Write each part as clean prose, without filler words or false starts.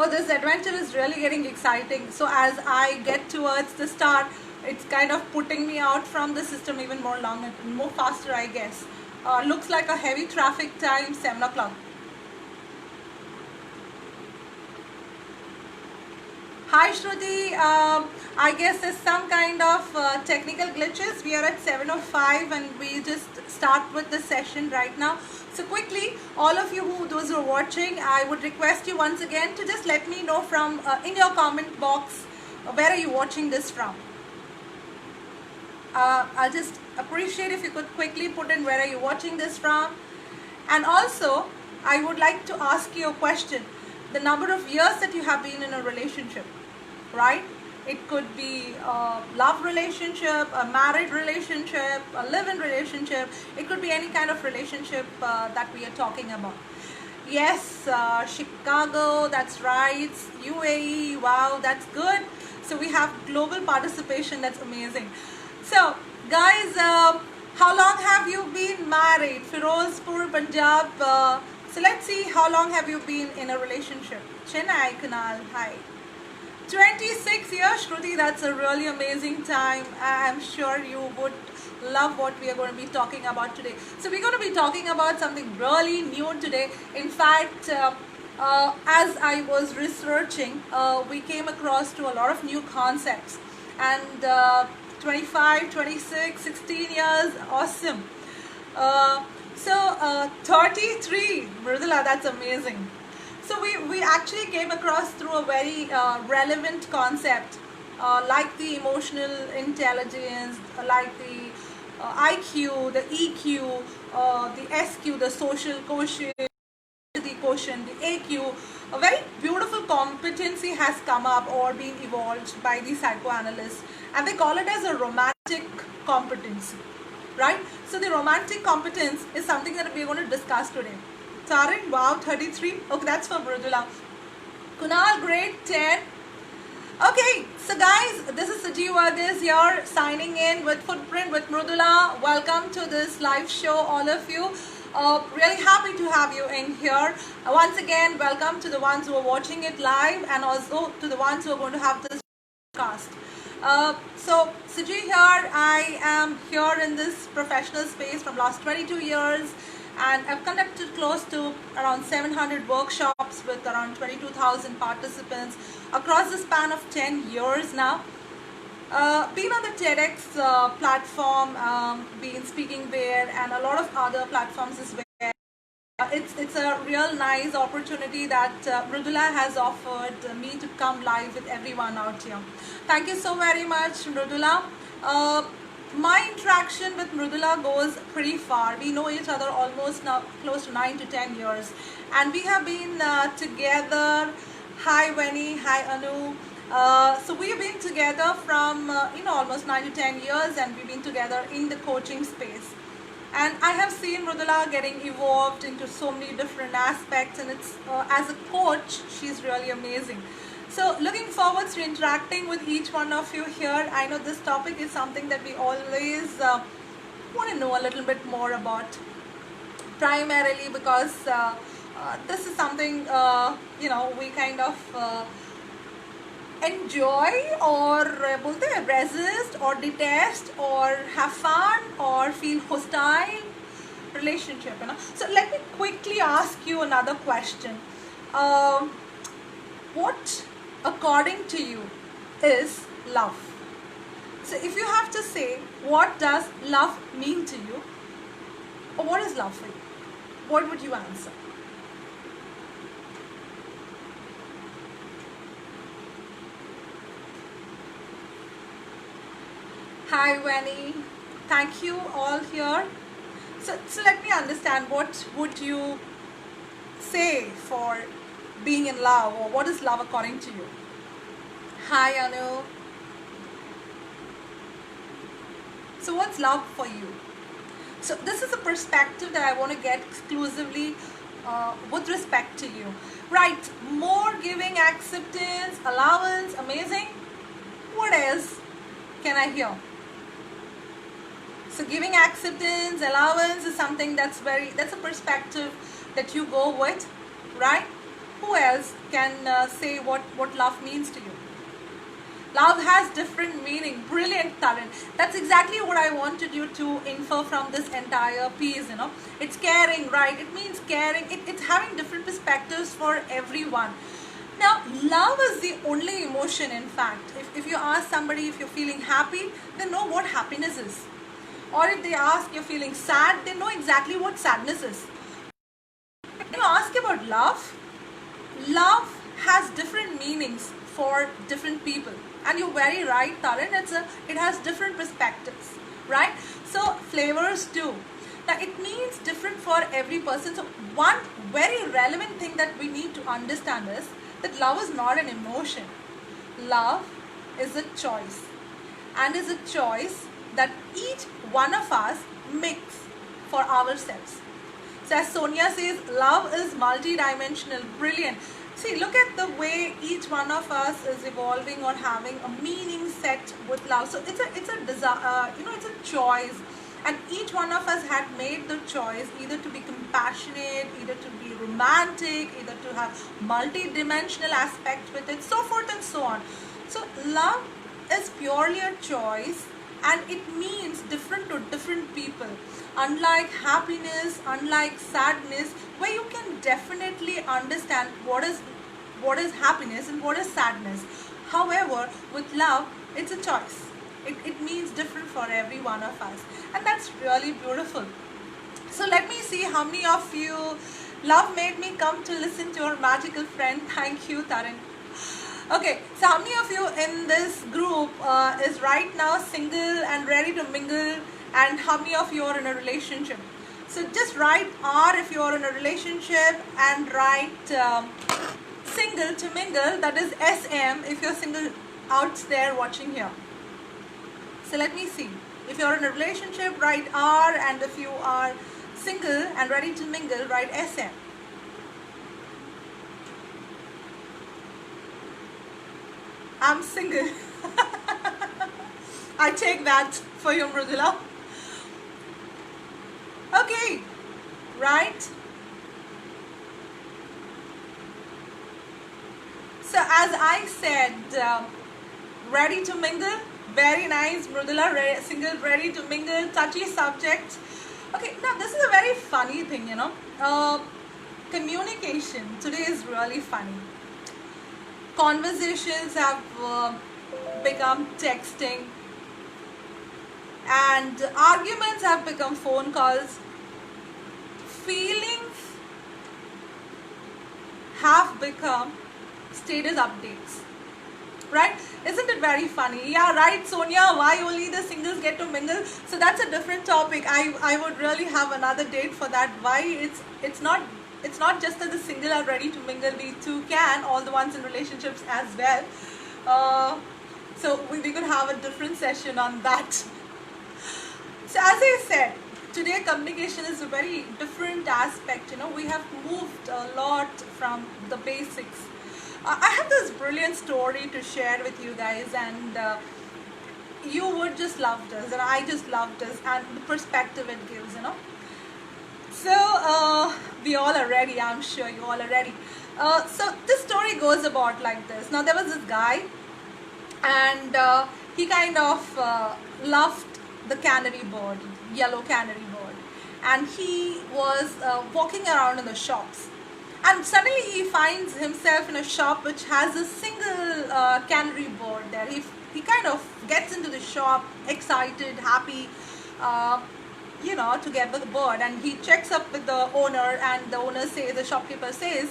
Oh, this adventure is really getting exciting. So as I get towards the start, it's kind of putting me out from the system even more longer, more faster, I guess. Looks like a heavy traffic time, 7 o'clock. Hi Shruti, I guess there's some kind of technical glitches. We are at 7:05 and we just start with the session right now. So quickly, all of you those who are watching, I would request you once again to just let me know from in your comment box where are you watching this from. I'll just appreciate if you could quickly put in where are you watching this from. And also, I would like to ask you a question. The number of years that you have been in a relationship, right? It could be a love relationship, a married relationship, a live-in relationship. It could be any kind of relationship that we are talking about. Yes, Chicago, that's right. UAE, wow, that's good. So we have global participation, that's amazing. So, guys, how long have you been married? Firozpur, Punjab. So let's see, how long have you been in a relationship? Chennai, Kunal, hi. 26 years, Shruti, that's a really amazing time. I'm sure you would love what we are going to be talking about today. So we're going to be talking about something really new today. In fact, as I was researching, we came across to a lot of new concepts. And 25, 26, 16 years, awesome. 33, Mridula, that's amazing. So we actually came across through a very relevant concept like the emotional intelligence, like the IQ, the EQ, the SQ, the social quotient, the quotient, the AQ. A very beautiful competency has come up or been evolved by the psychoanalysts, and they call it as a romantic competency, right? So the romantic competence is something that we're going to discuss today. Taran, wow, 33. Okay, that's for Mridula. Kunal, grade 10. Okay, so guys, this is Sajeev Varghese here signing in with Footprint with Mridula. Welcome to this live show, all of you. Really happy to have you in here. Once again, welcome to the ones who are watching it live and also to the ones who are going to have this podcast. So Saji here, I am here in this professional space from last 22 years, and I've conducted close to around 700 workshops with around 22,000 participants across the span of 10 years now. Been on the TEDx platform, been speaking there, and a lot of other platforms as well. It's a real nice opportunity that Mridula has offered me to come live with everyone out here. Thank you so very much, Mridula. My interaction with Mridula goes pretty far. We know each other almost now close to 9 to 10 years, and we have been together. Hi Wenny, hi Anu. So we've been together from almost 9 to 10 years, and we've been together in the coaching space. And I have seen Mridula getting evolved into so many different aspects, and it's as a coach, she's really amazing. So looking forward to interacting with each one of you here. I know this topic is something that we always want to know a little bit more about, primarily because this is something we kind of enjoy or बोलते हैं resist or detest or have fun or feel hostile relationship, So let me quickly ask you another question. What according to you is love? So if you have to say, what does love mean to you, or what is love for you, what would you answer? Hi Wenny, thank you all here. So let me understand, what would you say for being in love, or what is love according to you? Hi Anu. So what's love for you? So this is a perspective that I want to get exclusively with respect to you. Right, more giving, acceptance, allowance, amazing. What else can I hear? So giving acceptance, allowance is something that's a perspective that you go with, right? who else can say what love means to you? Love has different meaning. Brilliant, Taran. That's exactly what I wanted you to infer from this entire piece, you know. It's caring, right? It means caring. It's having different perspectives for everyone. Now, love is the only emotion, in fact. If you ask somebody if you're feeling happy, they know what happiness is. Or if they ask you're feeling sad, they know exactly what sadness is. When you ask about love, love has different meanings for different people. And you're very right, Taran, it has different perspectives, right? So flavors too. Now it means different for every person. So one very relevant thing that we need to understand is that love is not an emotion. Love is a choice, and is a choice that each one of us makes for ourselves. So as Sonia says, love is multidimensional. Brilliant. See, look at the way each one of us is evolving or having a meaning set with love. So it's a desire, it's a choice, and each one of us had made the choice either to be compassionate, either to be romantic, either to have multi-dimensional aspect with it, so forth and so on. So love is purely a choice, and it means different to different people. Unlike happiness, unlike sadness, where you can definitely understand what is happiness and what is sadness. However, with love, it's a choice. It means different for every one of us, and that's really beautiful. So let me see how many of you love made me come to listen to your magical friend. Thank you, Taran. Okay, so how many of you in this group is right now single and ready to mingle, and how many of you are in a relationship? So just write R if you are in a relationship, and write single to mingle, that is SM if you're single out there watching here. So let me see. If you're in a relationship, write R, and if you are single and ready to mingle, write SM. I'm single. I take that for you, Mridula. Okay, right? So as I said, ready to mingle. Very nice, Mridula. Single, ready to mingle. Touchy subject. Okay, now this is a very funny thing, communication today is really funny. Conversations have become texting, and arguments have become phone calls. Feelings have become status updates, right? Isn't it very funny? Yeah, right, Sonia. Why only the singles get to mingle? So that's a different topic. I would really have another date for that. Why it's not just that the single are ready to mingle. We too can, all the ones in relationships as well. So we could have a different session on that. So as I said, today communication is a very different aspect. We have moved a lot from the basics. I have this brilliant story to share with you guys, and you would just love this, and I just love this, and the perspective it gives. So we all are ready. I'm sure you all are ready. So this story goes about like this. Now there was this guy, and he kind of loved the canary bird, yellow canary bird, and he was walking around in the shops, and suddenly he finds himself in a shop which has a single canary bird there. He kind of gets into the shop excited, happy, to get the bird, and he checks up with the owner, and the shopkeeper says,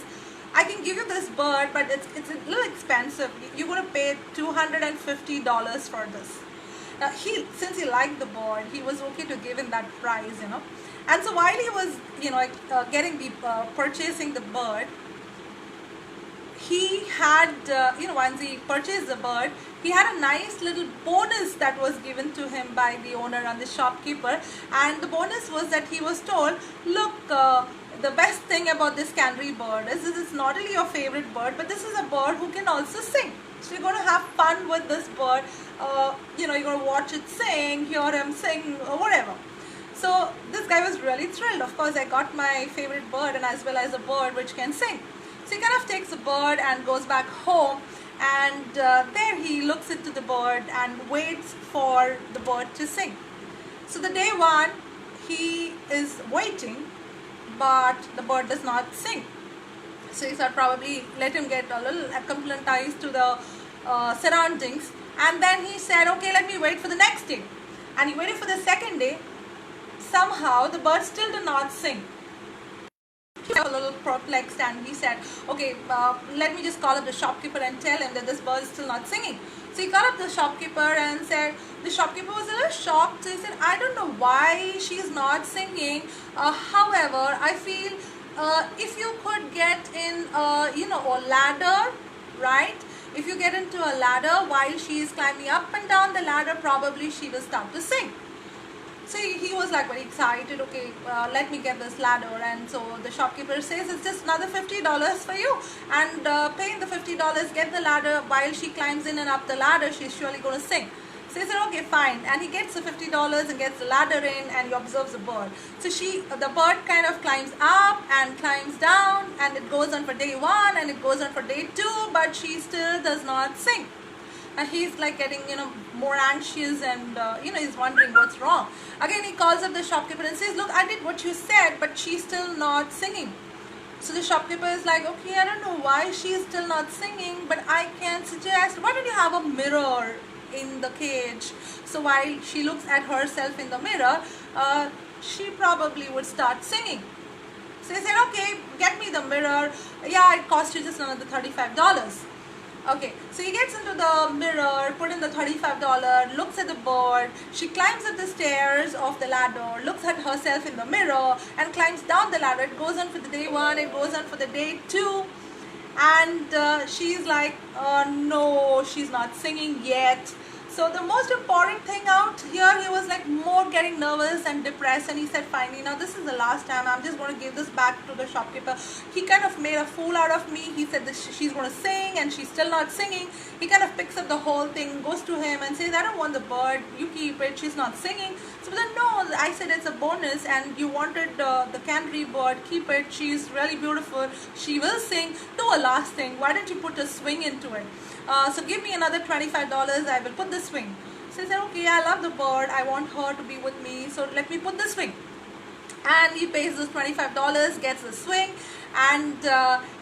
I can give you this bird, but it's a little expensive. You're going to pay $250 for this. Now since he liked the bird, he was okay to give him that price, And so while he was, purchasing the bird, he had, once he purchased the bird, he had a nice little bonus that was given to him by the owner and the shopkeeper. And the bonus was that he was told, look, the best thing about this canary bird is this is not only your favorite bird, but this is a bird who can also sing. So you're going to have fun with this bird. You're going to watch it sing, hear him sing, or whatever. So this guy was really thrilled. Of course, I got my favorite bird, and as well as a bird which can sing. So he kind of takes the bird and goes back home, and there he looks into the bird and waits for the bird to sing. So the day one, he is waiting, but the bird does not sing. So he thought probably let him get a little acclimatized to the surroundings, and then he said, okay, let me wait for the next day. And he waited for the second day. Somehow the bird still did not sing. He was a little perplexed, and he said, okay, let me just call up the shopkeeper and tell him that this bird is still not singing. So he called up the shopkeeper and said, the shopkeeper was a little shocked. So he said, I don't know why she is not singing. However, I feel if you could get in a ladder, right? If you get into a ladder while she is climbing up and down the ladder, probably she will start to sing. So he was like very excited. Okay, let me get this ladder. And so the shopkeeper says, it's just another $50 for you, and paying the $50, get the ladder. While she climbs in and up the ladder, she's surely going to sing. So he said, okay, fine. And he gets the $50 and gets the ladder in, and he observes the bird. So the bird kind of climbs up and climbs down, and it goes on for day one and it goes on for day two, but she still does not sing. And he's like getting more anxious, and he's wondering what's wrong. Again, he calls up the shopkeeper and says, look, I did what you said, but she's still not singing. So the shopkeeper is like, okay, I don't know why she's still not singing, but I can suggest, why don't you have a mirror in the cage? So while she looks at herself in the mirror, she probably would start singing. So he said, okay, get me the mirror. Yeah, it cost you just another $35. Okay, so he gets into the mirror, put in the $35, looks at the bird. She climbs up the stairs of the ladder, looks at herself in the mirror, and climbs down the ladder. It goes on for the day one, it goes on for the day two, and she's like, no, she's not singing yet. So the most important thing out here, he was like more getting nervous and depressed, and he said, finally, now this is the last time, I'm just going to give this back to the shopkeeper. He kind of made a fool out of me. He said that she's going to sing and she's still not singing. He kind of picks up the whole thing, goes to him and says, I don't want the bird, you keep it, she's not singing. So then, no, I said it's a bonus, and you wanted the canary bird, keep it, she's really beautiful, she will sing. Do a last thing, why don't you put a swing into it? So give me another $25, I will put the swing. So he said, okay, I love the bird, I want her to be with me, so let me put the swing. And he pays this $25, gets the swing, and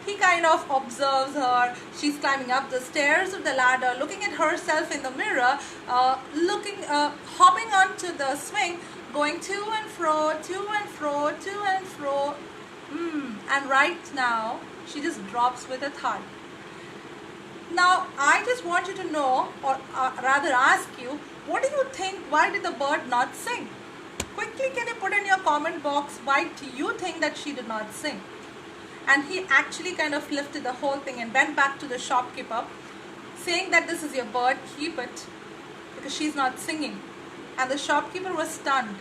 he kind of observes her. She's climbing up the stairs of the ladder, looking at herself in the mirror, hopping onto the swing, going to and fro, to and fro, to and fro. And right now, she just drops with a thud. Now, I just want you to know, or rather ask you, what do you think, why did the bird not sing? Quickly, can you put in your comment box, why do you think that she did not sing? And he actually kind of lifted the whole thing and went back to the shopkeeper, saying that this is your bird, keep it, because she's not singing. And the shopkeeper was stunned,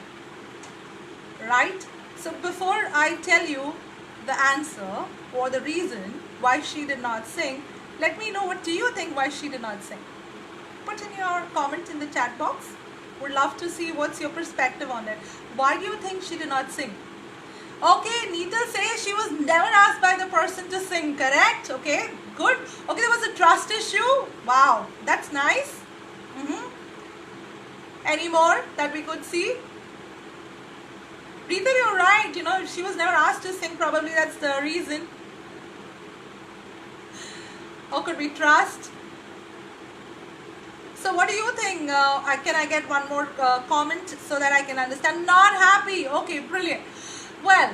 right? So before I tell you the answer or the reason why she did not sing, let me know, what do you think why she did not sing? Put in your comment in the chat box. Would love to see what's your perspective on it. Why do you think she did not sing? Okay, Neetal says she was never asked by the person to sing, correct? Okay, good. Okay, there was a trust issue. Wow, that's nice. Any more that we could see? Rita, you're right. She was never asked to sing. Probably that's the reason. Or could we trust? So what do you think? Can I get one more comment so that I can understand? Not happy. Okay, brilliant. Well,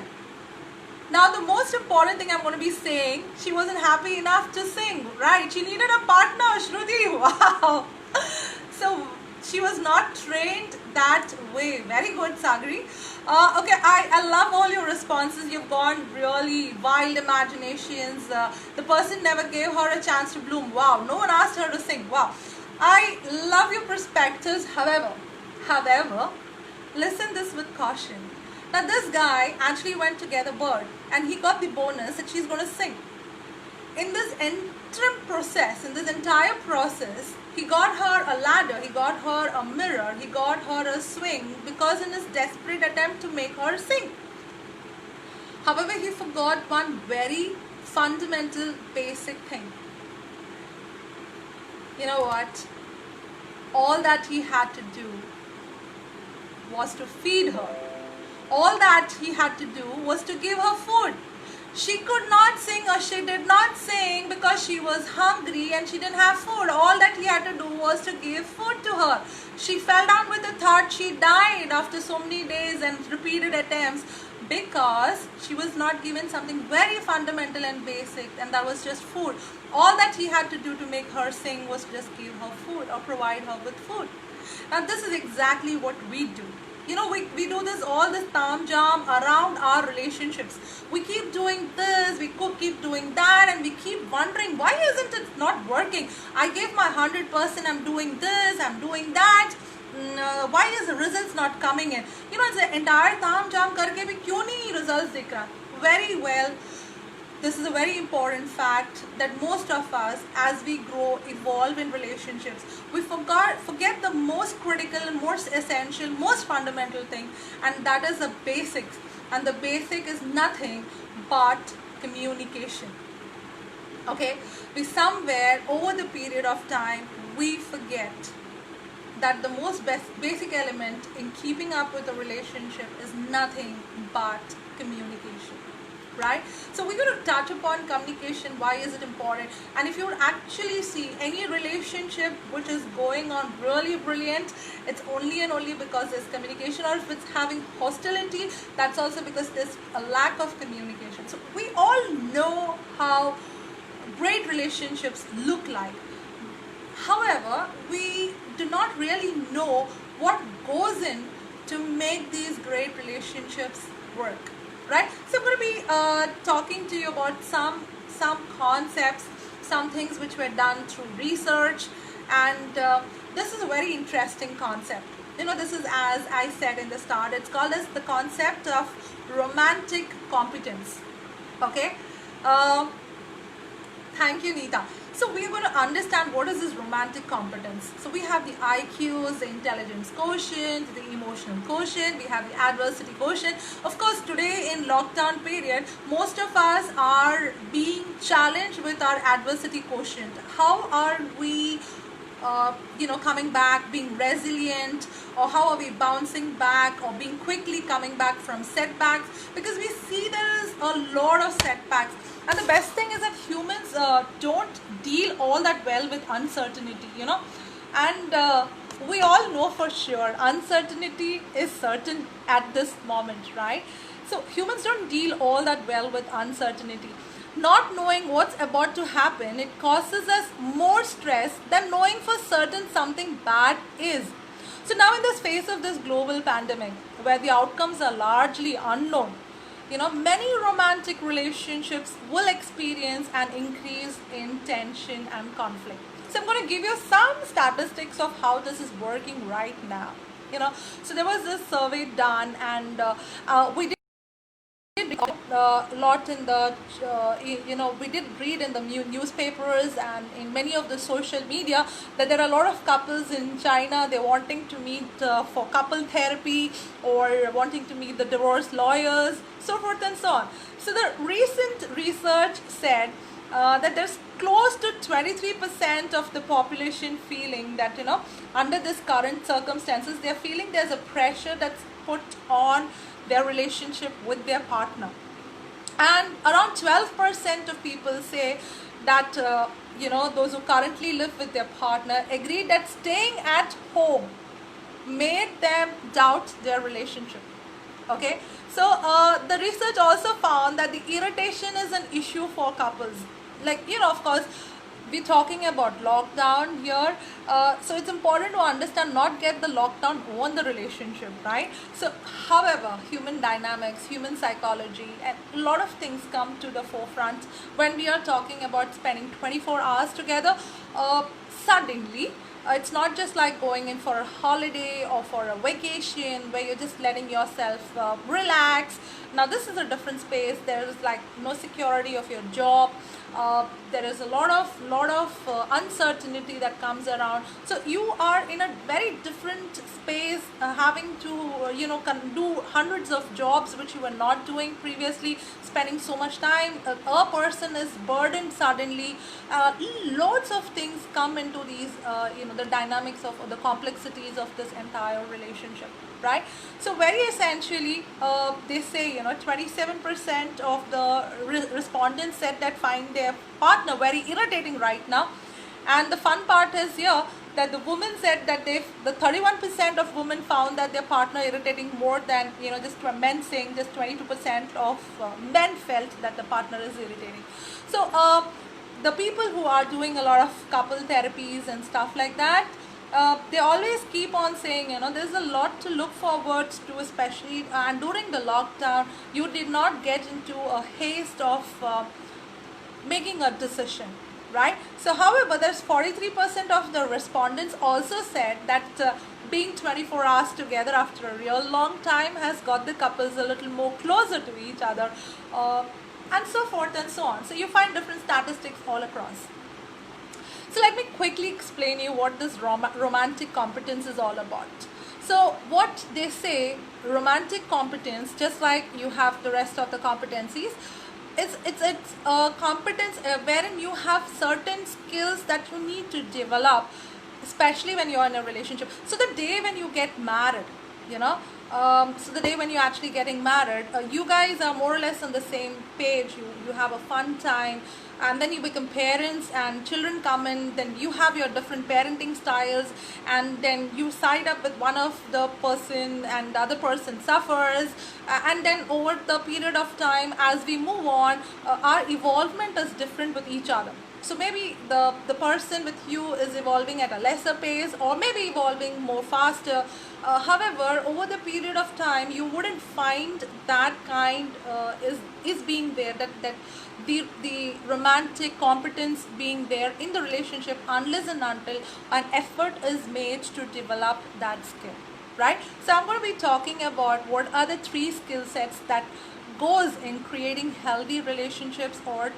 now the most important thing I'm going to be saying, she wasn't happy enough to sing, right? She needed a partner, Shruti. Wow. So she was not trained that way. Very good, Sagri. Okay, I love all your responses. You've gone really wild imaginations. The person never gave her a chance to bloom. Wow, no one asked her to sing. Wow. I love your perspectives. However, listen this with caution. Now this guy actually went to get a bird, and he got the bonus that she's going to sing. In this entire process, he got her a ladder, he got her a mirror, he got her a swing, because in his desperate attempt to make her sing. However, he forgot one very fundamental basic thing. You know what? All that he had to do was to feed her. All that he had to do was to give her food. She could not sing, or she did not sing because she was hungry and she didn't have food. All that he had to do was to give food to her. She fell down with a thought she died after so many days and repeated attempts because she was not given something very fundamental and basic, and that was just food. All that he had to do to make her sing was just give her food or provide her with food. Now this is exactly what we do. You know, we do this, all this tam jam around our relationships. We keep doing this, we keep doing that, and we keep wondering, why isn't it not working? I gave my 100%, I'm doing this, I'm doing that. Why is the results not coming in? You know, it's the entire tam jam karke bhi kyun nahi results dikh raha? Very well. This is a very important fact that most of us, as we grow, evolve in relationships, we forget the most critical, most essential, most fundamental thing, and that is the basics. And the basic is nothing but communication. Okay? We somewhere over the period of time, we forget that the most basic element in keeping up with a relationship is nothing but communication. Right? So we're going to touch upon communication. Why is it important? And if you would actually see any relationship which is going on really brilliant, it's only and only because there's communication. Or if it's having hostility, that's also because there's a lack of communication. So we all know how great relationships look like. However, we do not really know what goes in to make these great relationships work. Right? So I'm going to be talking to you about some concepts, some things which were done through research, and this is a very interesting concept. You know, this is, as I said in the start, it's called as the concept of romantic competence. Okay? Thank you, Neeta. So we're going to understand what is this romantic competence. So we have the IQs, the intelligence quotient, the emotional quotient, we have the adversity quotient. Of course, today in lockdown period, most of us are being challenged with our adversity quotient. How are we coming back, being resilient, or how are we bouncing back or being quickly coming back from setbacks? Because we see there is a lot of setbacks. And the best thing is that humans don't deal all that well with uncertainty, you know. And we all know for sure uncertainty is certain at this moment, right? So humans don't deal all that well with uncertainty. Not knowing what's about to happen, it causes us more stress than knowing for certain something bad is. So now in this phase of this global pandemic, where the outcomes are largely unknown, you know, many romantic relationships will experience an increase in tension and conflict. So I'm going to give you some statistics of how this is working right now. You know, so there was this survey done, and we did a lot in the we did read in the newspapers and in many of the social media that there are a lot of couples in China, they're wanting to meet for couple therapy, or wanting to meet the divorce lawyers, so forth and so on. So the recent research said that there's close to 23% of the population feeling that, you know, under this current circumstances, they're feeling there's a pressure that's put on their relationship with their partner. And around 12% of people say that, those who currently live with their partner agree that staying at home made them doubt their relationship. Okay, so the research also found that the irritation is an issue for couples. Like, you know, of course, we're talking about lockdown here, so it's important to understand, not get the lockdown on the relationship, right? So however, human dynamics, human psychology, and a lot of things come to the forefront when we are talking about spending 24 hours together. Suddenly It's not just like going in for a holiday or for a vacation where you're just letting yourself relax. Now this is a different space. There is like no security of your job. There is a lot of uncertainty that comes around. So you are in a very different space, having to do hundreds of jobs which you were not doing previously, spending so much time. A person is burdened suddenly. Lots of things come into these, the dynamics of the complexities of this entire relationship, right? So very essentially, they say 27% of the respondents said that find their partner very irritating right now. And the fun part is here that the women said that the 31% of women found that their partner irritating more than just men, saying just 22% of men felt that the partner is irritating. So the people who are doing a lot of couple therapies and stuff like that, they always keep on saying, there's a lot to look forward to, especially and during the lockdown, you did not get into a haste of making a decision, right? So however, there's 43% of the respondents also said that being 24 hours together after a real long time has got the couples a little more closer to each other, and so forth and so on. So you find different statistics all across. So let me quickly explain you what this romantic competence is all about. So what they say, romantic competence, just like you have the rest of the competencies, it's a competence wherein you have certain skills that you need to develop, especially when you're in a relationship. So the day when you get married, so the day when you're actually getting married, you guys are more or less on the same page. You have a fun time, and then you become parents and children come in, then you have your different parenting styles, and then you side up with one of the person and the other person suffers, and then over the period of time as we move on, our evolvement is different with each other. So maybe the person with you is evolving at a lesser pace, or maybe evolving more faster. However, over the period of time, you wouldn't find that kind is being there, that the romantic competence being there in the relationship, unless and until an effort is made to develop that skill, right? So I'm going to be talking about what are the 3 skill sets that goes in creating healthy relationships, or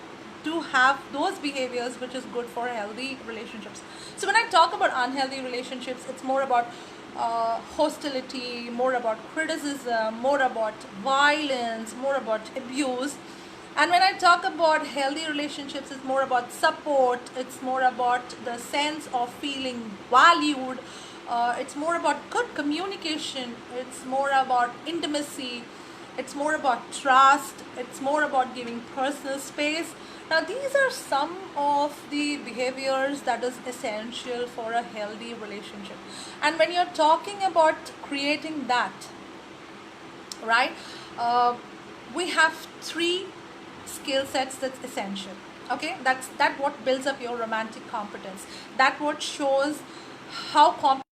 to have those behaviors which is good for healthy relationships. So when I talk about unhealthy relationships, it's more about hostility, more about criticism, more about violence, more about abuse. And when I talk about healthy relationships, it's more about support, it's more about the sense of feeling valued, it's more about good communication, it's more about intimacy, it's more about trust, it's more about giving personal space. Now these are some of the behaviors that is essential for a healthy relationship. And when you're talking about creating that, right, we have 3 skill sets that's essential. Okay, that's what builds up your romantic competence. That what shows how competent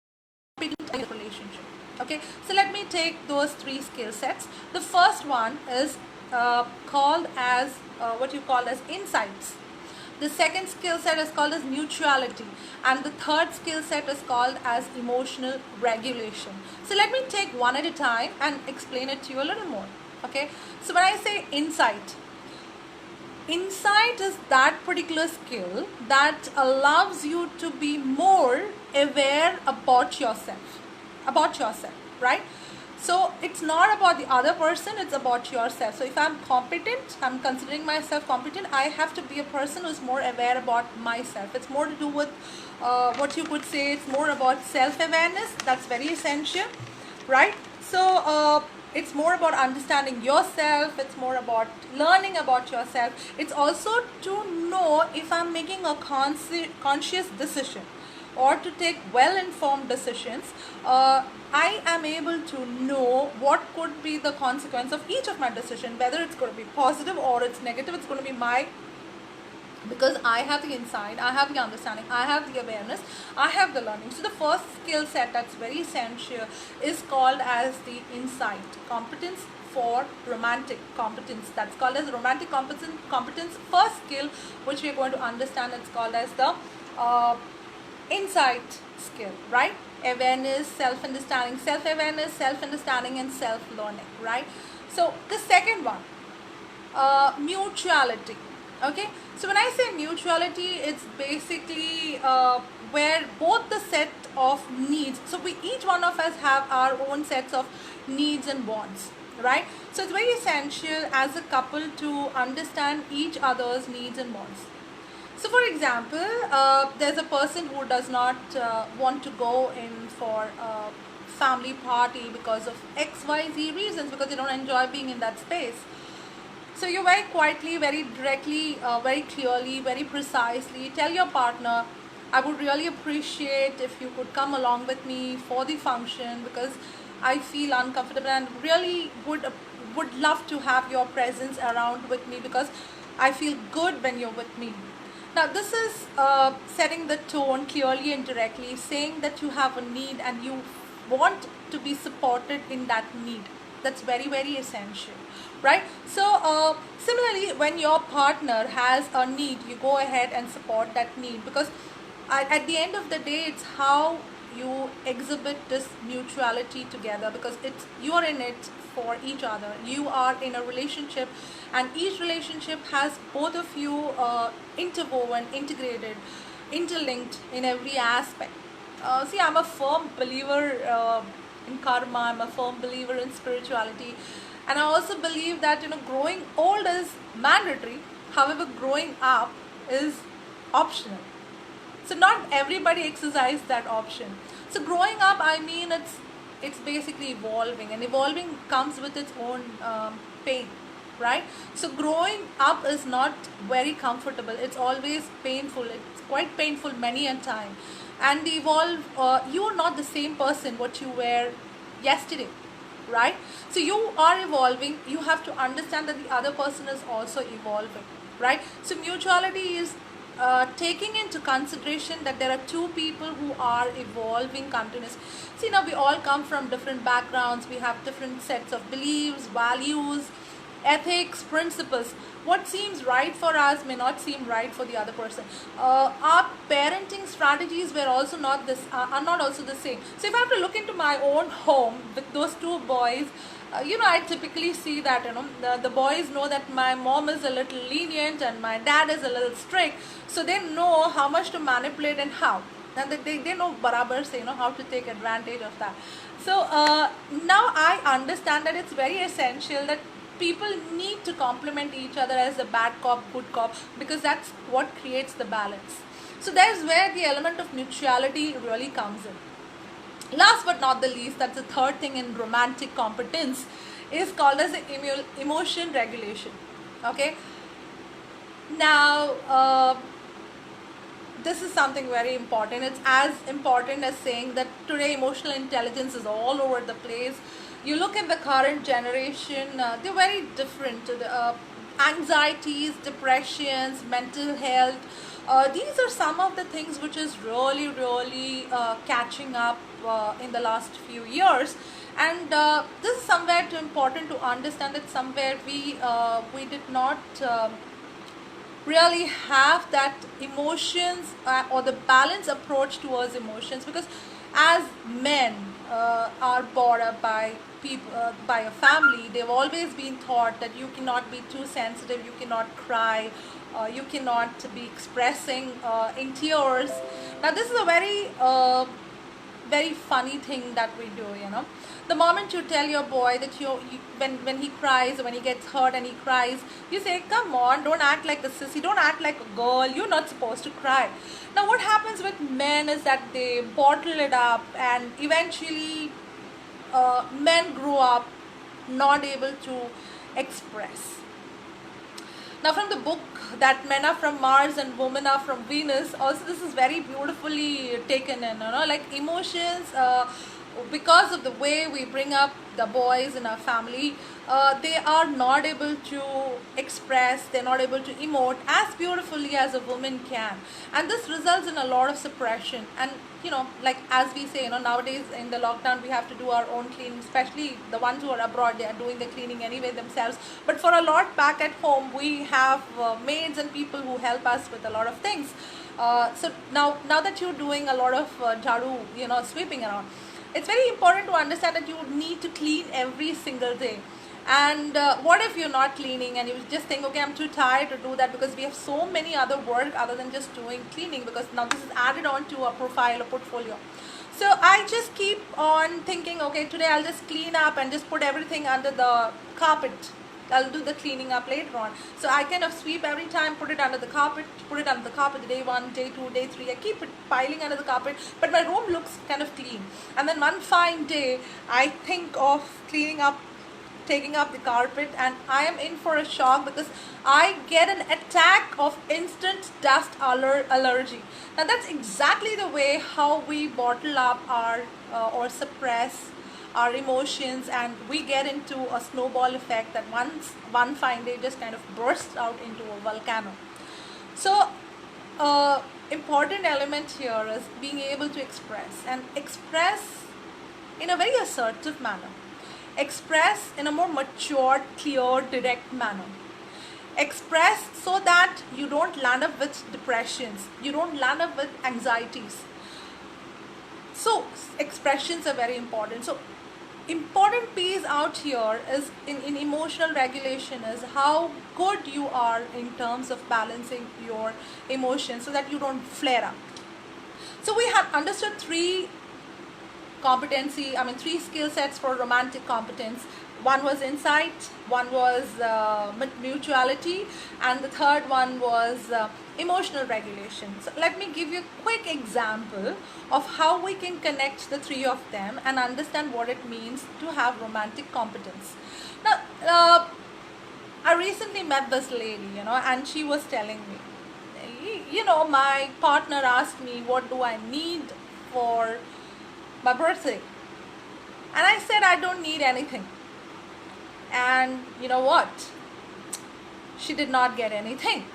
is your relationship. Okay, so let me take those 3 skill sets. The first one is called as what you call as insights. The second skill set is called as mutuality, and the third skill set is called as emotional regulation. So let me take one at a time and explain it to you a little more. Okay, so when I say insight is that particular skill that allows you to be more aware about yourself, right? So it's not about the other person, it's about yourself. So if I'm competent, I'm considering myself competent, I have to be a person who's more aware about myself. It's more to do with what you could say, it's more about self-awareness. That's very essential, right? So it's more about understanding yourself, it's more about learning about yourself. It's also to know if I'm making a conscious decision or to take well-informed decisions. I am able to know what could be the consequence of each of my decision, whether it's going to be positive or it's negative. It's going to be because I have the insight, I have the understanding, I have the awareness, I have the learning. So the first skill set that's very essential is called as the insight competence for romantic competence. That's called as romantic competence. First skill which we are going to understand, it's called as the insight skill, right? Awareness, self-understanding, self-awareness, self-understanding, and self-learning, right? So the second one, mutuality. Okay, so when I say mutuality, it's basically where both the set of needs, so we each one of us have our own sets of needs and wants, right? So it's very essential as a couple to understand each other's needs and wants. So for example, there's a person who does not want to go in for a family party because of XYZ reasons, because they don't enjoy being in that space. So you very quietly, very directly, very clearly, very precisely tell your partner, I would really appreciate if you could come along with me for the function, because I feel uncomfortable and really would love to have your presence around with me, because I feel good when you're with me. Now this is setting the tone clearly and directly, saying that you have a need and you want to be supported in that need. That's very, very essential, right? So similarly, when your partner has a need, you go ahead and support that need, because at the end of the day, it's how you exhibit this mutuality together, because it's, you are in it for each other. You are in a relationship, and each relationship has both of you interwoven, integrated, interlinked in every aspect. See, I'm a firm believer in karma. I'm a firm believer in spirituality, and I also believe that, you know, growing old is mandatory. However, growing up is optional. So not everybody exercises that option. So growing up, I mean, it's basically evolving, and evolving comes with its own pain, right? So growing up is not very comfortable. It's always painful. It's quite painful many a time. And evolve, you are not the same person what you were yesterday, right? So you are evolving. You have to understand that the other person is also evolving, right? So mutuality is taking into consideration that there are two people who are evolving continuously. See, now we all come from different backgrounds. We have different sets of beliefs, values, ethics, principles. What seems right for us may not seem right for the other person. Our parenting strategies were also not this are not also the same. So if I have to look into my own home with those two boys, you know, I typically see that, you know, the boys know that my mom is a little lenient and my dad is a little strict, so they know how much to manipulate and how, and they know barabar say, you know, how to take advantage of that. So now I understand that it's very essential that people need to complement each other as a bad cop, good cop, because that's what creates the balance. So there's where the element of mutuality really comes in. Last but not the least, that's the third thing in romantic competence, is called as emotion regulation. Okay. Now, this is something very important. It's as important as saying that today emotional intelligence is all over the place. You look at the current generation, they're very different. Anxieties, depressions, mental health, these are some of the things which is really, really catching up in the last few years. And this is somewhere too important to understand that somewhere we did not really have that emotions or the balanced approach towards emotions, because as men are brought up by people, by a family, they've always been taught that you cannot be too sensitive, you cannot cry, you cannot be expressing in tears. Now this is a very funny thing that we do, you know. The moment you tell your boy that when he cries, when he gets hurt and he cries, you say, come on, don't act like a sissy, don't act like a girl, you're not supposed to cry. Now what happens with men is that they bottle it up, and eventually men grow up not able to express. Now from the book that men are from Mars and women are from Venus, also this is very beautifully taken in, you know, like emotions, because of the way we bring up the boys in our family, they are not able to express, they're not able to emote as beautifully as a woman can, and this results in a lot of suppression. And you know, like as we say, you know, nowadays in the lockdown we have to do our own cleaning, especially the ones who are abroad, they are doing the cleaning anyway themselves, but for a lot back at home we have maids and people who help us with a lot of things. So now that you're doing a lot of jharu, sweeping around, it's very important to understand that you need to clean every single day. And what if you're not cleaning and you just think, okay, I'm too tired to do that, because we have so many other work other than just doing cleaning, because now this is added on to a profile or portfolio. So I just keep on thinking, okay, today I'll just clean up and just put everything under the carpet. I'll do the cleaning up later on. So I kind of sweep every time, put it under the carpet, day 1, day 2, day 3. I keep it piling under the carpet, but my room looks kind of clean. And then one fine day, I think of cleaning up, taking up the carpet, and I am in for a shock because I get an attack of instant dust allergy. Now that's exactly the way how we bottle up our or suppress our emotions, and we get into a snowball effect that once one fine day just kind of bursts out into a volcano. So important element here is being able to express, and express in a very assertive manner. Express in a more mature, clear, direct manner. Express so that you don't land up with depressions, you don't land up with anxieties. So expressions are very important. So important piece out here is in emotional regulation is how good you are in terms of balancing your emotions so that you don't flare up. So we have understood three skill sets for romantic competence. One was insight, one was mutuality, and the third one was emotional regulation. So let me give you a quick example of how we can connect the three of them and understand what it means to have romantic competence. Now, I recently met this lady, and she was telling me, my partner asked me what do I need for my birthday, and I said I don't need anything. And you know what, she did not get anything.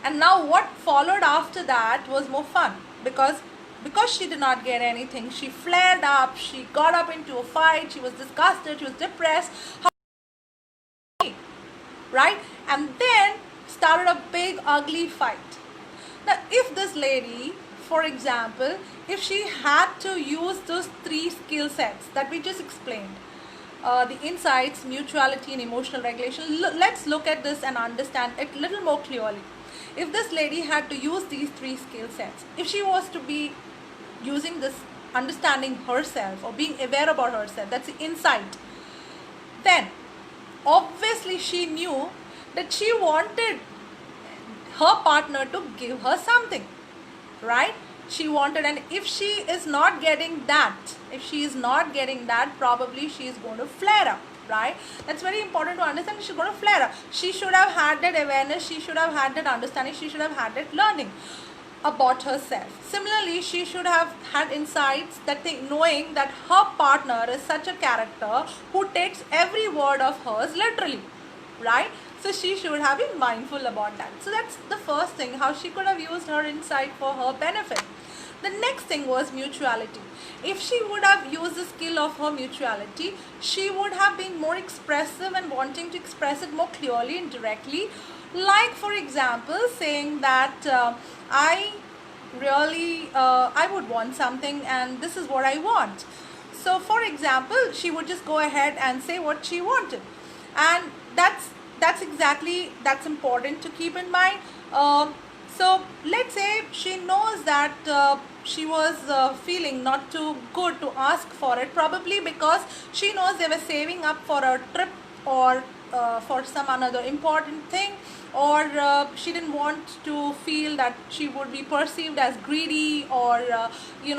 And now what followed after that was more fun, because she did not get anything, she flared up, she got up into a fight, she was disgusted, she was depressed, right? And then started a big ugly fight. Now if this lady, for example, if she had to use those three skill sets that we just explained, the insights, mutuality, and emotional regulation, let's look at this and understand it a little more clearly. If this lady had to use these three skill sets, if she was to be using this, understanding herself or being aware about herself, that's the insight, then obviously she knew that she wanted her partner to give her something, right? She wanted, and if she is not getting that, probably she is going to flare up, right? That's very important to understand. She's going to flare up. She should have had that awareness, she should have had that understanding, she should have had that learning about herself. Similarly, she should have had insights, that thing, knowing that her partner is such a character who takes every word of hers literally, right? So she should have been mindful about that. So that's the first thing, how she could have used her insight for her benefit. The next thing was mutuality. If she would have used the skill of her mutuality, she would have been more expressive and wanting to express it more clearly and directly. Like, for example, saying that I would want something and this is what I want. So, for example, she would just go ahead and say what she wanted. And that's important to keep in mind. So let's say she knows that she was feeling not too good to ask for it, probably because she knows they were saving up for a trip or for some another important thing, or she didn't want to feel that she would be perceived as greedy or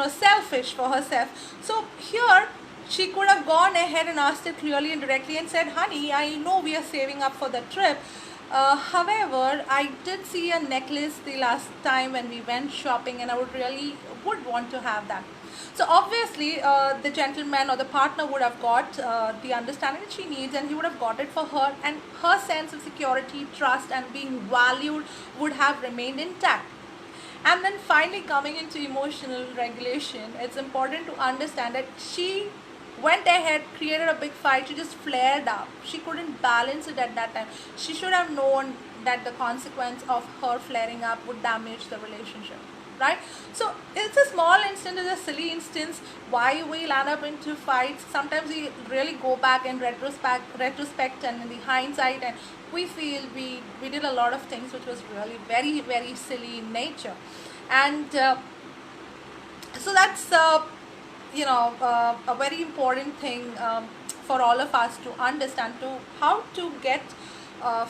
selfish for herself. So here she could have gone ahead and asked it clearly and directly and said, honey, I know we are saving up for the trip. However, I did see a necklace the last time when we went shopping and I would want to have that. So obviously the gentleman or the partner would have got the understanding that she needs, and he would have got it for her, and her sense of security, trust, and being valued would have remained intact. And then finally, coming into emotional regulation, it's important to understand that she went ahead, created a big fight, she just flared up. She couldn't balance it at that time. She should have known that the consequence of her flaring up would damage the relationship, right? So it's a small instance, it's a silly instance why we land up into fights. Sometimes we really go back in retrospect and in the hindsight, and we feel we did a lot of things which was really very very silly in nature. And so that's a very important thing for all of us to understand, to how to get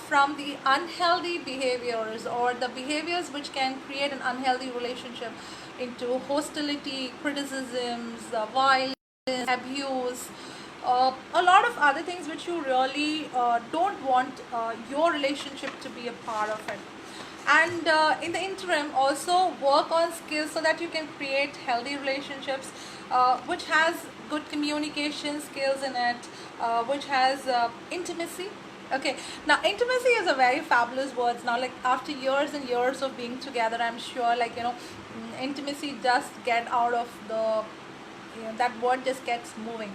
from the unhealthy behaviors or the behaviors which can create an unhealthy relationship into hostility, criticisms, violence, abuse, a lot of other things which you really don't want your relationship to be a part of it. And in the interim, also work on skills so that you can create healthy relationships which has good communication skills in it, which has intimacy. Okay, now intimacy is a very fabulous word. Now, like after years and years of being together, I'm sure, like, intimacy just get out of the, that word just gets moving.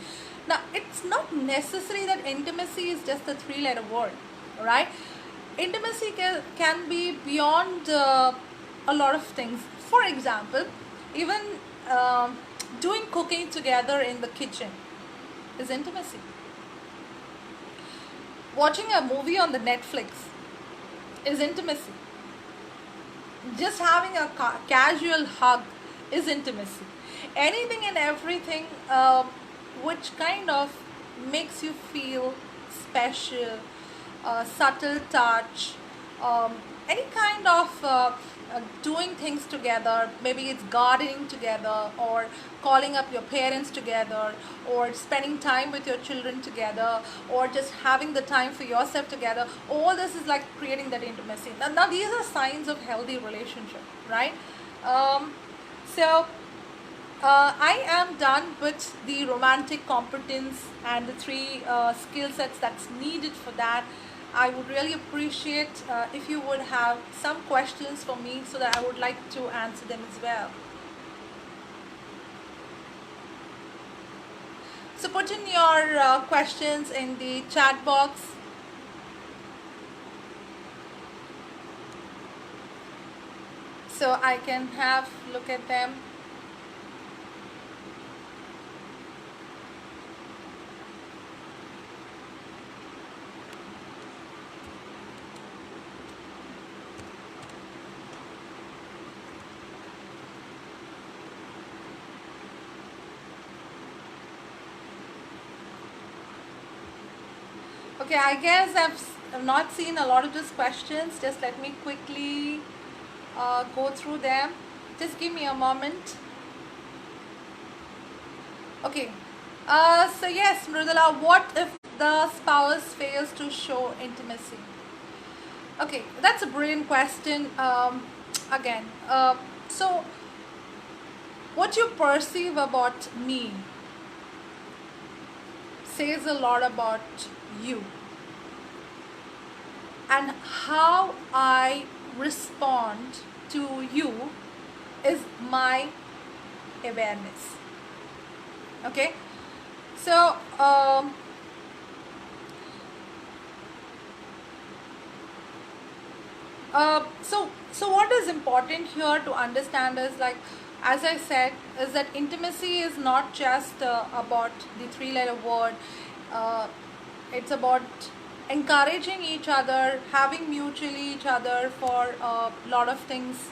Now, it's not necessary that intimacy is just a three-letter word, right? Intimacy can be beyond a lot of things. For example, even doing cooking together in the kitchen is intimacy. Watching a movie on the Netflix is intimacy. Just having a casual hug is intimacy. Anything and everything which kind of makes you feel special, subtle touch, any kind of doing things together, maybe it's gardening together, or calling up your parents together, or spending time with your children together, or just having the time for yourself together. All this is like creating that intimacy. Now these are signs of healthy relationship, right? So I am done with the romantic competence and the three skill sets that's needed for that. I would really appreciate if you would have some questions for me, so that I would like to answer them as well. So put in your questions in the chat box. So I can have look at them. Okay, I guess I've not seen a lot of these questions. Just let me quickly go through them. Just give me a moment. Okay. So yes, Mrudula, what if the spouse fails to show intimacy? Okay, that's a brilliant question. Again, so what you perceive about me says a lot about you, and how I respond to you is my awareness. Okay, so so what is important here to understand is, like, as I said, is that intimacy is not just about the three-letter word. It's about encouraging each other, having mutually each other for a lot of things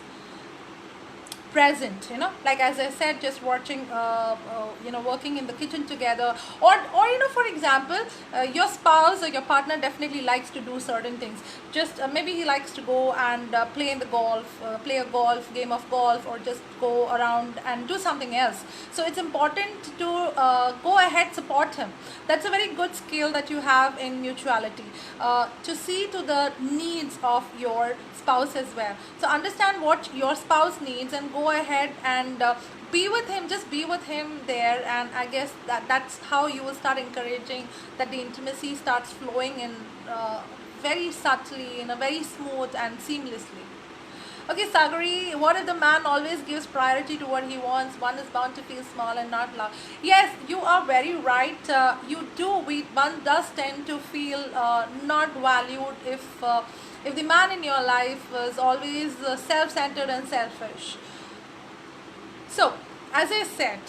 present, like as I said, just watching working in the kitchen together, or for example, your spouse or your partner definitely likes to do certain things. Just maybe he likes to go and play in the golf, play a game of golf, or just go around and do something else. So it's important to go ahead, support him. That's a very good skill that you have in mutuality, to see to the needs of your spouse as well. So understand what your spouse needs and go ahead and be with him. Just be with him there, and I guess that's how you will start encouraging that the intimacy starts flowing in very subtly, in a very smooth and seamlessly. Okay, Sagari, what if the man always gives priority to what he wants? One is bound to feel small and not loved. Yes, you are very right. One does tend to feel not valued if if the man in your life was always self-centered and selfish. So, as I said,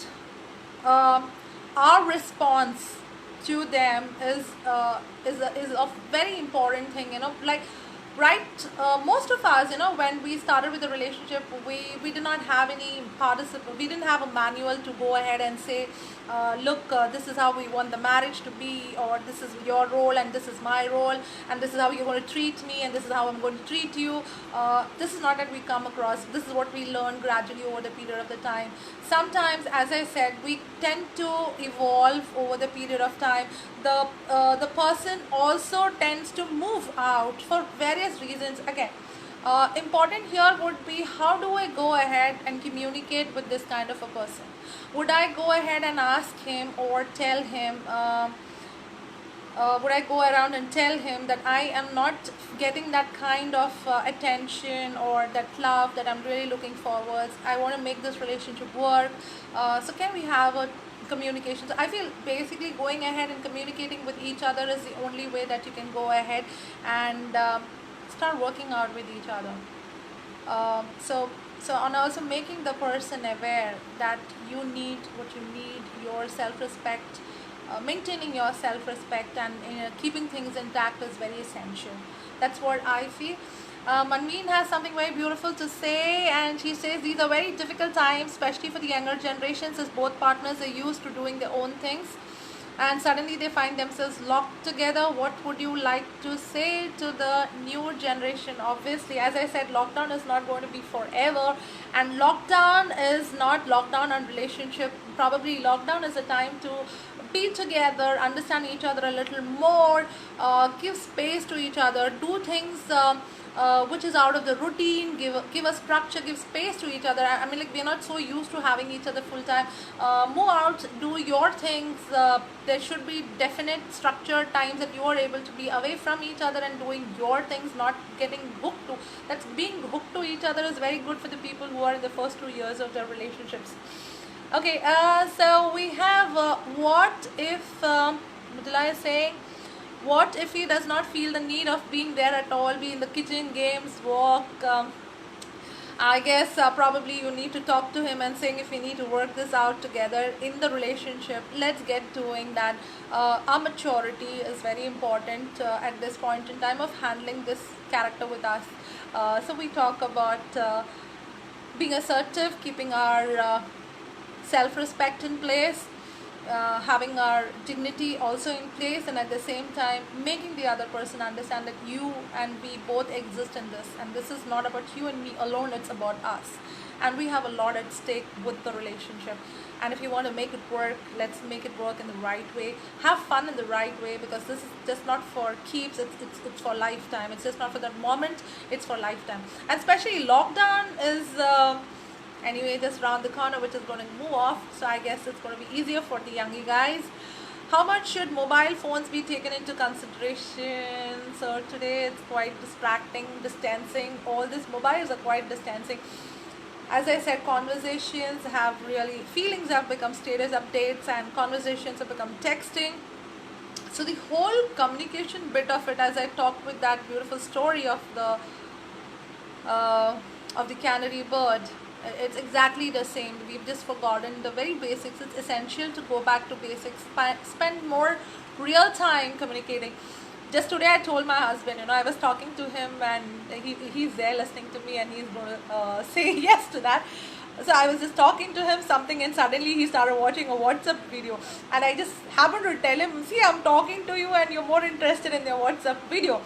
um, our response to them is a very important thing. Like, right, most of us, when we started with the relationship, we did not have any participant. We didn't have a manual to go ahead and say, look, this is how we want the marriage to be, or this is your role and this is my role, and this is how you're going to treat me and this is how I'm going to treat you. This is not that we come across. This is what we learn gradually over the period of the time. Sometimes, as I said, we tend to evolve over the period of time. The person also tends to move out for various reasons. Again, important here would be, how do I go ahead and communicate with this kind of a person? Would I go ahead and ask him or tell him, would I go around and tell him that I am not getting that kind of attention or that love that I'm really looking forward? I want to make this relationship work. So can we have a communication? So I feel basically going ahead and communicating with each other is the only way that you can go ahead and start working out with each other. So and also making the person aware that you need what you need, your self-respect, maintaining your self-respect and keeping things intact is very essential. That's what I feel. Manveen has something very beautiful to say, and she says these are very difficult times, especially for the younger generations, as both partners are used to doing their own things and suddenly they find themselves locked together. What would you like to say to the new generation? Obviously, as I said, lockdown is not going to be forever, and lockdown is not lockdown on relationship. Probably lockdown is a time to be together, understand each other a little more, give space to each other, do things which is out of the routine, give a structure, give space to each other. I mean, like, we're not so used to having each other full time. Move out, do your things. There should be definite structured times that you are able to be away from each other and doing your things, not getting hooked to. That's being hooked to each other is very good for the people who are in the first 2 years of their relationships. Okay, so we have what if Mutala is saying, what if he does not feel the need of being there at all, be in the kitchen, games, walk? I guess probably you need to talk to him and saying, if we need to work this out together in the relationship, let's get doing that. Our maturity is very important at this point in time of handling this character with us. So we talk about being assertive, keeping our self-respect in place, having our dignity also in place, and at the same time making the other person understand that you and we both exist in this, and this is not about you and me alone, it's about us, and we have a lot at stake with the relationship. And if you want to make it work, let's make it work in the right way, have fun in the right way, because this is just not for keeps, it's for lifetime. It's just not for that moment, it's for lifetime. And especially lockdown is anyway just around the corner, which is going to move off, so I guess it's going to be easier for the youngie guys. How much should mobile phones be taken into consideration? So today it's quite distracting, distancing. All these mobiles are quite distancing. As I said, conversations have really, feelings have become status updates, and conversations have become texting. So the whole communication bit of it, as I talked with that beautiful story of the canary bird, it's exactly the same. We've just forgotten the very basics. It's essential to go back to basics, spend more real time communicating. Just today I told my husband, I was talking to him, and he's there listening to me, and he's going to say yes to that. So I was just talking to him something, and suddenly he started watching a WhatsApp video, and I just happened to tell him, see, I'm talking to you and you're more interested in your WhatsApp video.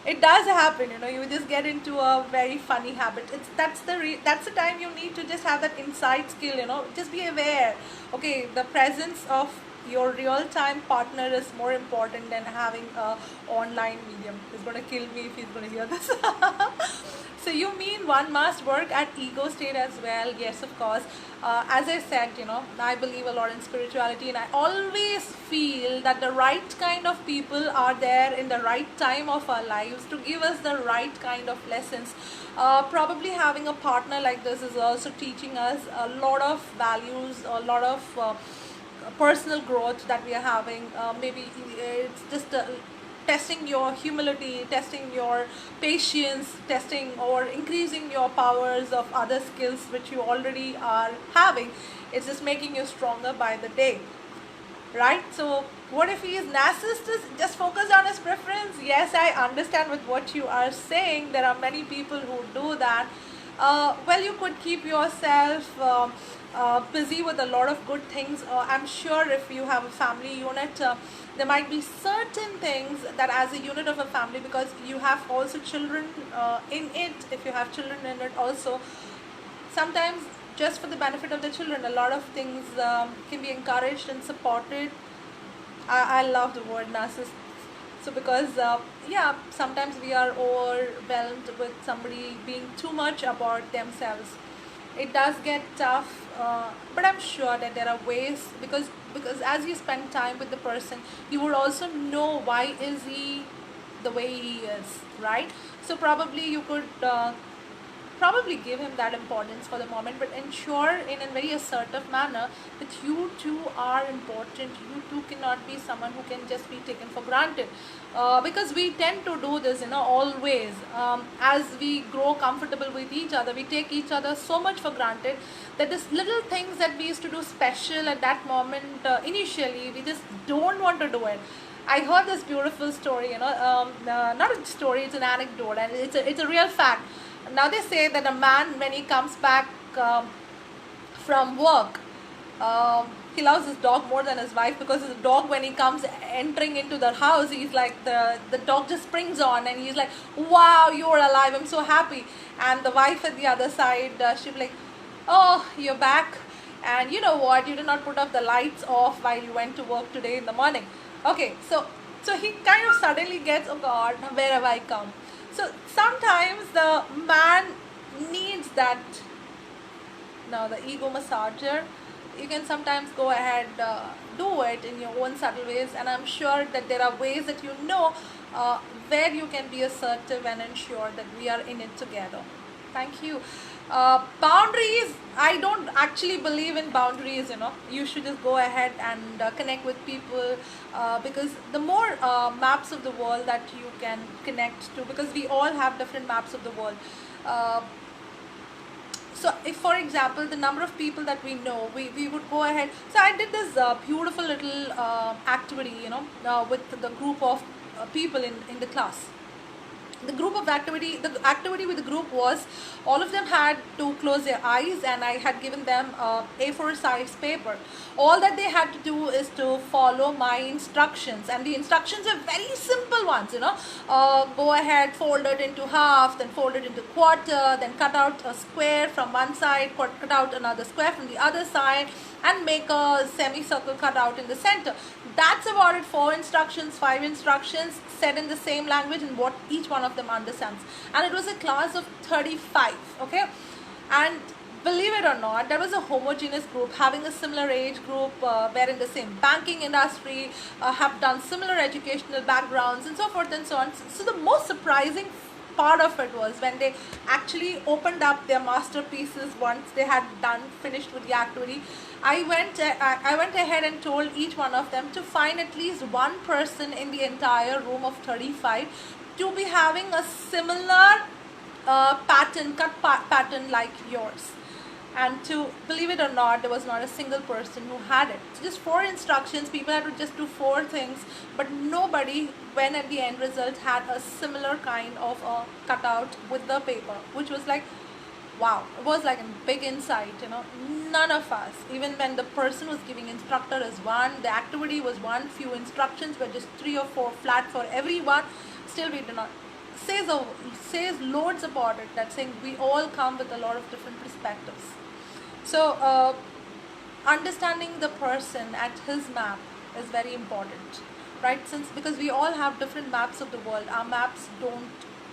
It does happen, you just get into a very funny habit. That's the time you need to just have that inside skill, just be aware. Okay, the presence of your real-time partner is more important than having a online medium. He's going to kill me if he's going to hear this. So you mean one must work at ego state as well? Yes, of course. As I said, I believe a lot in spirituality, and I always feel that the right kind of people are there in the right time of our lives to give us the right kind of lessons. Probably having a partner like this is also teaching us a lot of values, a lot of personal growth that we are having. Maybe it's just testing your humility, testing your patience, testing or increasing your powers of other skills which you already are having. It's just making you stronger by the day, right? So what if he is narcissist, just focus on his preference? Yes, I understand with what you are saying. There are many people who do that. Well, you could keep yourself busy with a lot of good things. I'm sure if you have a family unit, there might be certain things that as a unit of a family, because you have also children in it, if you have children in it also, sometimes just for the benefit of the children, a lot of things can be encouraged and supported. I love the word narcissist. So because yeah, sometimes we are overwhelmed with somebody being too much about themselves. It does get tough, but I'm sure that there are ways, because as you spend time with the person, you would also know why is he the way he is, right? So probably you could probably give him that importance for the moment, but ensure in a very assertive manner that you too are important. You too cannot be someone who can just be taken for granted, because we tend to do this, always. As we grow comfortable with each other, we take each other so much for granted that these little things that we used to do special at that moment, initially we just don't want to do it. I heard this beautiful story, not a story, it's an anecdote, and it's a real fact. Now they say that a man, when he comes back from work, he loves his dog more than his wife, because his dog, when he comes entering into the house, he's like, the dog just springs on and he's like, wow, you're alive, I'm so happy. And the wife at the other side, she'll be like, oh, you're back, and you know what, you did not put up the lights off while you went to work today in the morning. Okay, so he kind of suddenly gets, oh god, where have I come? So sometimes the man needs that. Now the ego massager, you can sometimes go ahead, do it in your own subtle ways, and I'm sure that there are ways that where you can be assertive and ensure that we are in it together. Thank you. Boundaries, I don't actually believe in boundaries. You should just go ahead and connect with people, because the more maps of the world that you can connect to, because we all have different maps of the world. So if, for example, the number of people that we know, we would go ahead. So I did this beautiful little activity, with the group of people in the class. The activity with the group was, all of them had to close their eyes, and I had given them A4 size paper. All that they had to do is to follow my instructions, and the instructions are very simple ones. Go ahead, fold it into half, then fold it into quarter, then cut out a square from one side, cut out another square from the other side, and make a semicircle cut out in the center. That's about it. 4 instructions, 5 instructions, said in the same language and what each one of them understands. And it was a class of 35, okay? And believe it or not, there was a homogeneous group having a similar age group, were in the same banking industry, have done similar educational backgrounds, and so forth and so on. So the most surprising part of it was when they actually opened up their masterpieces once they had finished with the activity. I went ahead and told each one of them to find at least one person in the entire room of 35 to be having a similar pattern like yours. And to believe it or not, there was not a single person who had it. So just 4 instructions, people had to just do 4 things, but nobody, when at the end result, had a similar kind of a cutout with the paper, which was like, wow, it was like a big insight. None of us, even when the person was giving instructor as one, the activity was one, few instructions were just 3 or 4 flat for everyone, still we do not. Says loads about it, that saying we all come with a lot of different perspectives. So understanding the person at his map is very important, right? Because we all have different maps of the world, our maps don't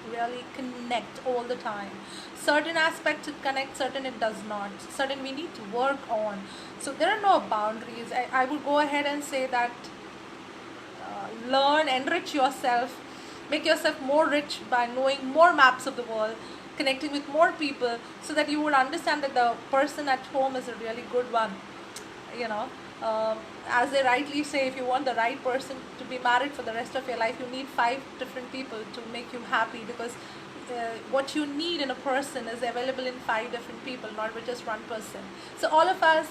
really connect all the time. Certain aspects it connects, certain it does not, certain we need to work on. So there are no boundaries. I would go ahead and say that learn, enrich yourself, make yourself more rich by knowing more maps of the world, connecting with more people, so that you would understand that the person at home is a really good one. Um, as they rightly say, if you want the right person to be married for the rest of your life, you need 5 different people to make you happy, because what you need in a person is available in 5 different people, not with just one person. So all of us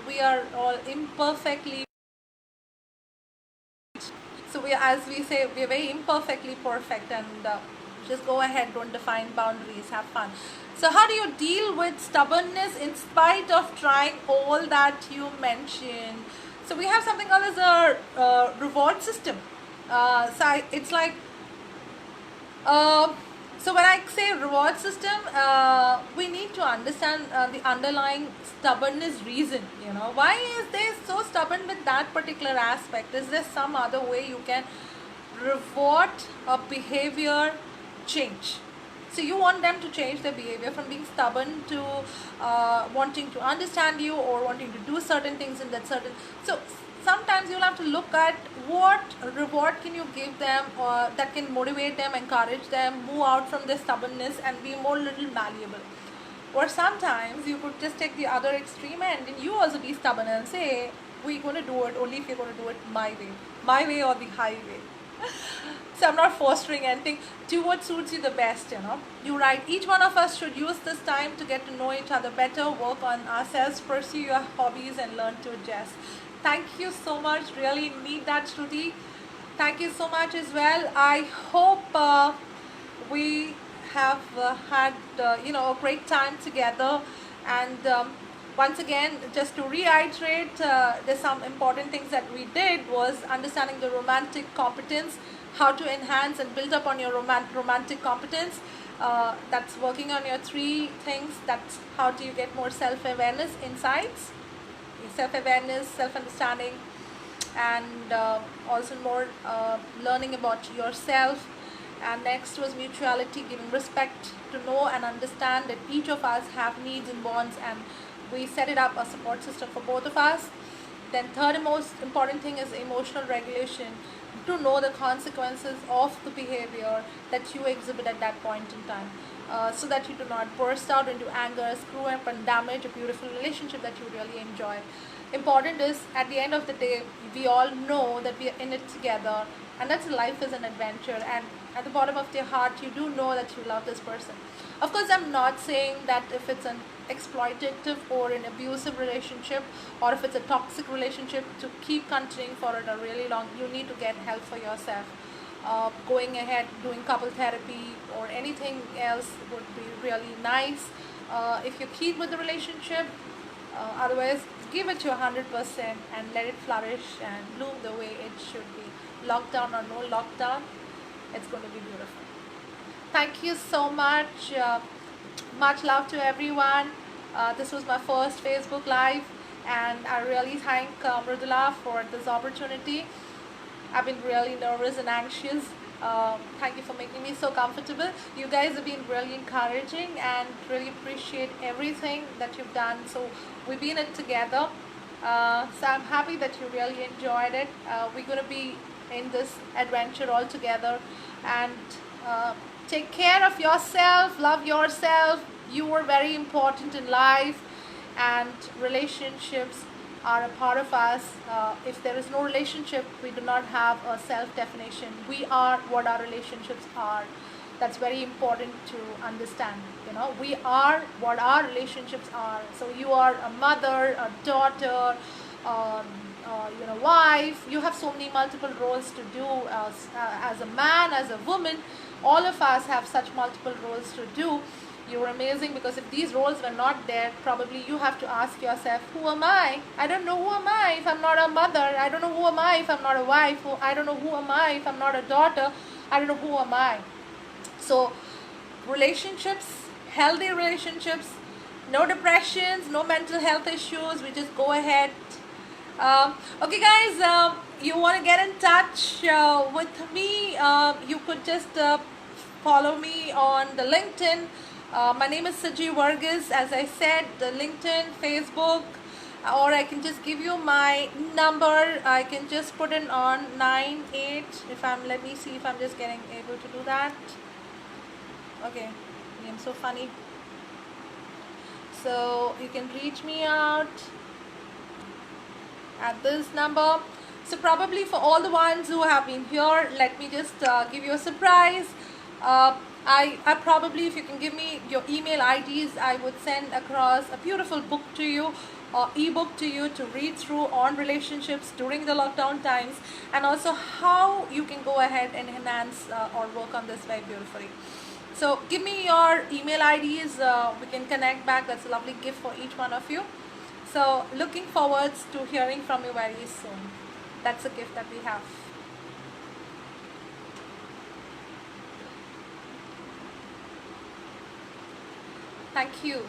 we are all imperfectly, so we, as we say, we are very imperfectly perfect, and just go ahead, don't define boundaries, have fun. So how do you deal with stubbornness in spite of trying all that you mentioned? So we have something called as a reward system. It's like, uh, so when I say reward system, we need to understand the underlying stubbornness reason. Why is they so stubborn with that particular aspect? Is there some other way you can reward a behavior change? So you want them to change their behavior from being stubborn to wanting to understand you, or wanting to do certain things in that certain. So sometimes you'll have to look at what reward can you give them, or that can motivate them, encourage them, move out from their stubbornness and be more little malleable. Or sometimes you could just take the other extreme end and you also be stubborn and say, we're going to do it only if you're going to do it my way or the highway. So I'm not fostering anything. Do what suits you the best. You're right. Each one of us should use this time to get to know each other better, work on ourselves, pursue your hobbies, and learn to adjust. Thank you so much. Really need that, Shruti. Thank you so much as well. I hope we have had a great time together, and once again, just to reiterate, there's some important things that we did was understanding the romantic competence, how to enhance and build up on your romantic competence. That's working on your 3 things. That's how do you get more self-awareness, insights, self-awareness, self-understanding, and also more learning about yourself. And next was mutuality, giving respect to know and understand that each of us have needs and wants, and we set it up a support system for both of us. Then third and most important thing is emotional regulation, to know the consequences of the behavior that you exhibit at that point in time, so that you do not burst out into anger, screw up and damage a beautiful relationship that you really enjoy. Important is, at the end of the day, we all know that we are in it together, and that's life is an adventure, and at the bottom of your heart you do know that you love this person. Of course, I'm not saying that if it's an exploitative or an abusive relationship, or if it's a toxic relationship, to keep continuing for it a really long, you need to get help for yourself. Going ahead, doing couple therapy or anything else would be really nice. If you're keen with the relationship, otherwise give it your 100% and let it flourish and bloom the way it should be. Lockdown or no lockdown, it's going to be beautiful. Thank you so much. Much love to everyone. This was my first Facebook Live, and I really thank Mridula for this opportunity. I've been really nervous and anxious. Thank you for making me so comfortable. You guys have been really encouraging, and really appreciate everything that you've done. So we've been it together. So I'm happy that you really enjoyed it. We're going to be in this adventure all together, and take care of yourself, love yourself. You are very important in life, and relationships are a part of us. If there is no relationship, we do not have a self-definition. We are what our relationships are. That's very important to understand. We are what our relationships are. So you are a mother, a daughter, wife. You have so many multiple roles to do as a man, as a woman. All of us have such multiple roles to do. You're amazing, because if these roles were not there, probably you have to ask yourself, who am I? I don't know who am I if I'm not a mother. I don't know who am I if I'm not a wife. I don't know who am I if I'm not a daughter. I don't know who am I. So relationships, healthy relationships, no depressions, no mental health issues. We just go ahead. Okay guys, you want to get in touch with me, you could just follow me on the LinkedIn. My name is Saji Vargas, as I said, the LinkedIn, Facebook, or I can just give you my number. I can just put it on 98. Let me see if I'm just getting able to do that. Okay, I'm so funny. So you can reach me out. at this number. So probably for all the ones who have been here, let me just give you a surprise. I probably, if you can give me your email IDs, I would send across a beautiful book to you, or ebook to you to read through on relationships during the lockdown times, and also how you can go ahead and enhance or work on this very beautifully. So give me your email IDs. We can connect back. That's a lovely gift for each one of you. So looking forward to hearing from you very soon. That's a gift that we have. Thank you.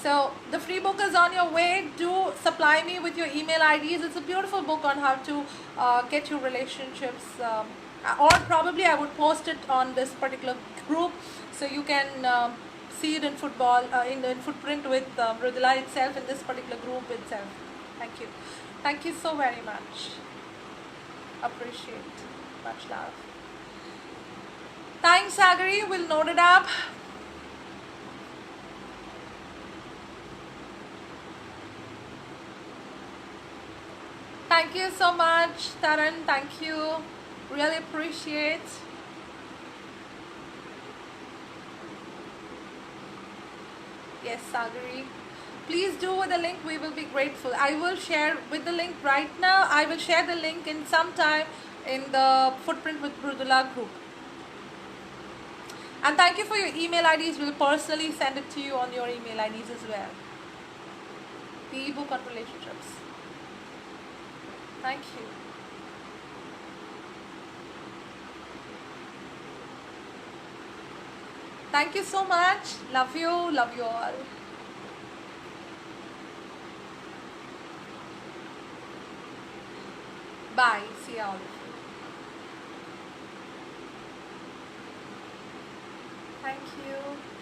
So the free book is on your way. Do supply me with your email IDs. It's a beautiful book on how to get your relationships. Or probably I would post it on this particular group, so you can see it in football in footprint with Mridula itself in this particular group itself. Thank you. Thank you so very much. Appreciate. Much love. Thanks, Sagari. We'll note it up. Thank you so much, Taran. Thank you. Really appreciate. Yes, Sagari. Please do with the link. We will be grateful. I will share with the link right now. I will share the link in some time in the Footprint with Mridula group. And thank you for your email IDs. We'll personally send it to you on your email IDs as well. The ebook on relationships. Thank you. Thank you so much. Love you. Love you all. Bye. See you all. Thank you.